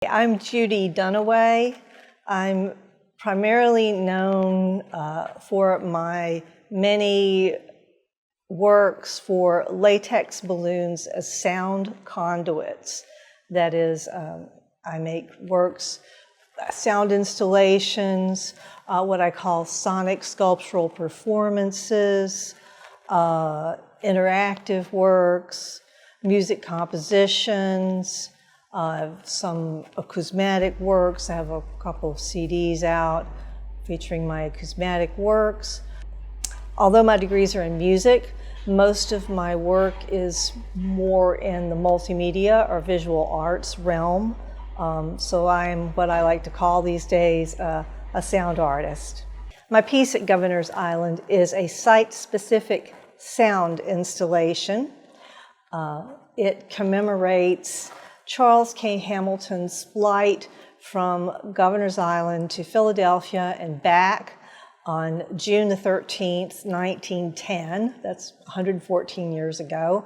I'm Judy Dunaway. I'm primarily known for my many works for latex balloons as sound conduits. That is, I make works, sound installations, what I call sonic sculptural performances, interactive works, music compositions, some acousmatic works. I have a couple of CDs out featuring my acousmatic works. Although my degrees are in music, most of my work is more in the multimedia or visual arts realm. So I'm what I like to call these days a sound artist. My piece at Governor's Island is a site-specific sound installation. It commemorates Charles K. Hamilton's flight from Governor's Island to Philadelphia and back on June the 13th, 1910. That's 114 years ago.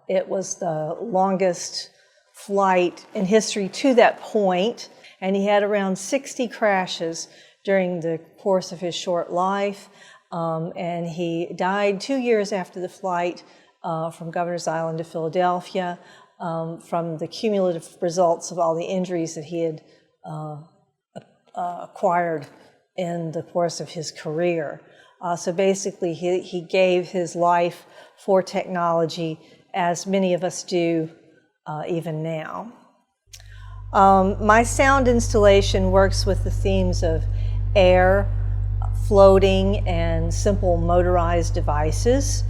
It was the longest flight in history to that point, and he had around 60 crashes during the course of his short life, and he died 2 years after the flight from Governor's Island to Philadelphia. From the cumulative results of all the injuries that he had acquired in the course of his career. So basically, he gave his life for technology, as many of us do even now. My sound installation works with the themes of air, floating, and simple motorized devices,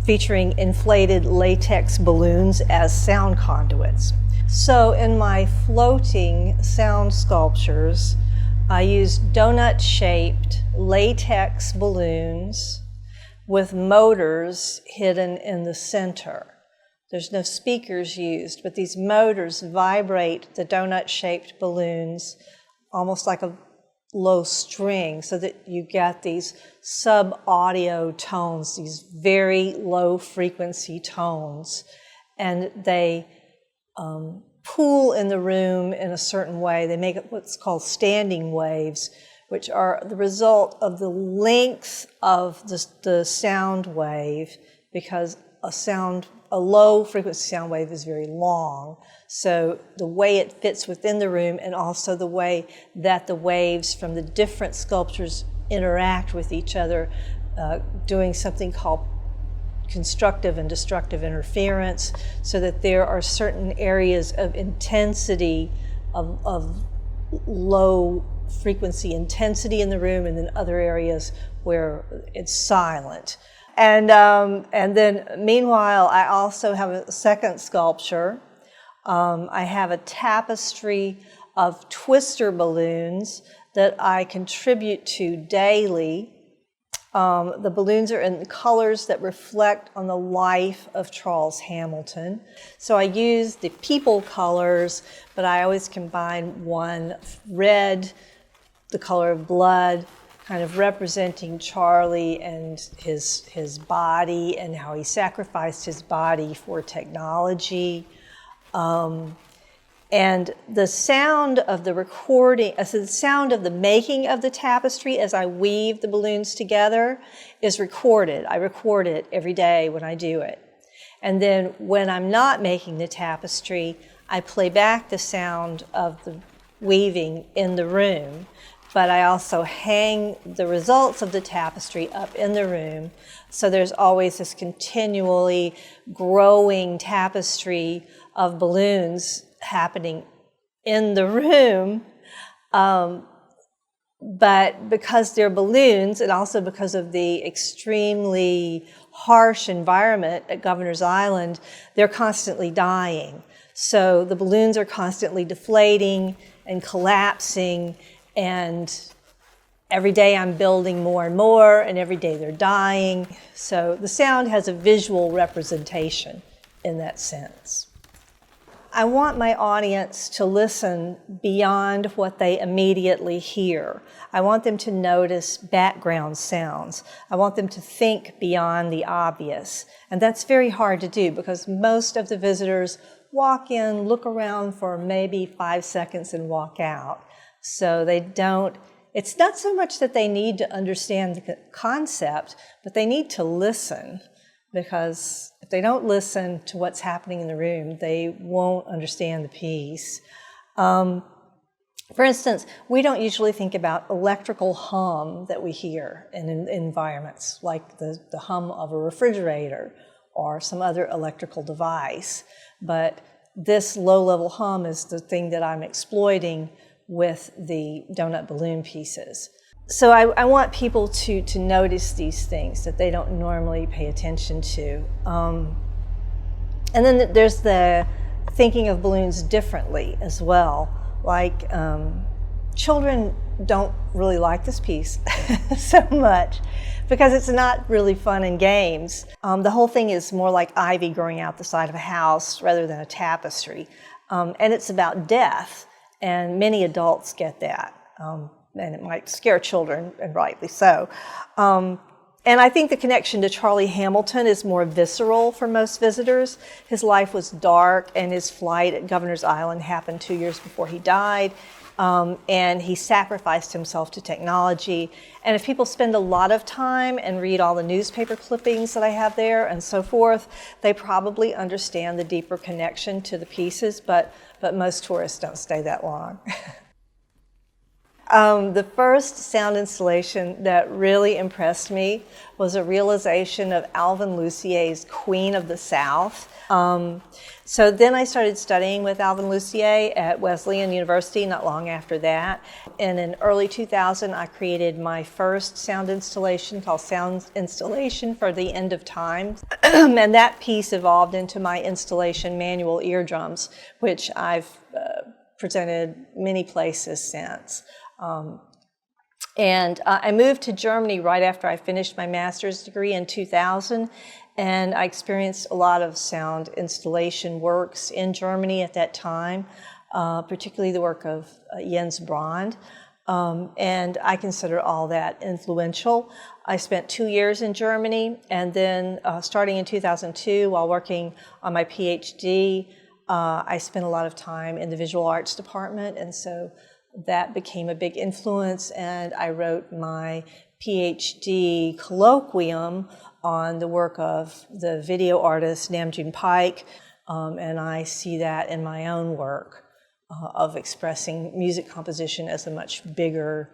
featuring inflated latex balloons as sound conduits. So in my floating sound sculptures, I use donut-shaped latex balloons with motors hidden in the center. There's no speakers used, but these motors vibrate the donut-shaped balloons almost like a low string, so that you get these sub-audio tones, these very low frequency tones, and they pool in the room in a certain way. They make it what's called standing waves, which are the result of the length of the sound wave, because a low frequency sound wave is very long. So the way it fits within the room, and also the way that the waves from the different sculptures interact with each other, doing something called constructive and destructive interference, so that there are certain areas of intensity, of low frequency intensity in the room, and then other areas where it's silent. And then meanwhile, I also have a second sculpture. I have a tapestry of twister balloons that I contribute to daily. The balloons are in colors that reflect on the life of Charles Hamilton. So I use the people colors, but I always combine one red, the color of blood, kind of representing Charlie and his body and how he sacrificed his body for technology. And the sound of the recording, so the sound of the making of the tapestry as I weave the balloons together is recorded. I record it every day when I do it. And then when I'm not making the tapestry, I play back the sound of the weaving in the room, but I also hang the results of the tapestry up in the room. So there's always this continually growing tapestry of balloons happening in the room, but because they're balloons, and also because of the extremely harsh environment at Governor's Island, they're constantly dying. So the balloons are constantly deflating and collapsing, and every day I'm building more and more, and every day they're dying. So the sound has a visual representation in that sense. I want my audience to listen beyond what they immediately hear. I want them to notice background sounds. I want them to think beyond the obvious. And that's very hard to do because most of the visitors walk in, look around for maybe 5 seconds and walk out. So they don't, it's not so much that they need to understand the concept, but they need to listen, because if they don't listen to what's happening in the room, they won't understand the piece. For instance, we don't usually think about electrical hum that we hear in environments, like the hum of a refrigerator or some other electrical device. But this low-level hum is the thing that I'm exploiting with the donut balloon pieces. So I want people to notice these things that they don't normally pay attention to. And then there's the thinking of balloons differently as well. Like, children don't really like this piece so much because it's not really fun and games. The whole thing is more like ivy growing out the side of a house rather than a tapestry. And it's about death, and many adults get that. And it might scare children, and rightly so. And I think the connection to Charlie Hamilton is more visceral for most visitors. His life was dark, and his flight at Governor's Island happened 2 years before he died. And he sacrificed himself to technology. And if people spend a lot of time and read all the newspaper clippings that I have there and so forth, they probably understand the deeper connection to the pieces, but most tourists don't stay that long. The first sound installation that really impressed me was a realization of Alvin Lucier's Queen of the South. So then I started studying with Alvin Lucier at Wesleyan University not long after that. And in early 2000, I created my first sound installation called Sound Installation for the End of Time. And that piece evolved into my installation manual eardrums, which I've presented many places since. And I moved to Germany right after I finished my master's degree in 2000, and I experienced a lot of sound installation works in Germany at that time, particularly the work of Jens Brand, and I consider all that influential. I spent 2 years in Germany, and then starting in 2002, while working on my PhD, I spent a lot of time in the visual arts department, and so that became a big influence, and I wrote my PhD colloquium on the work of the video artist Namjoon Paik, and I see that in my own work of expressing music composition as a much bigger,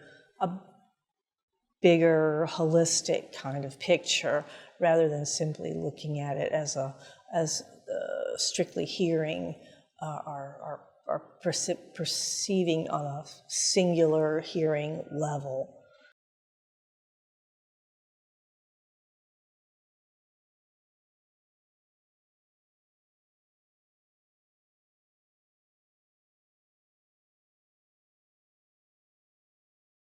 holistic kind of picture, rather than simply looking at it as strictly hearing or perceiving on a singular hearing level.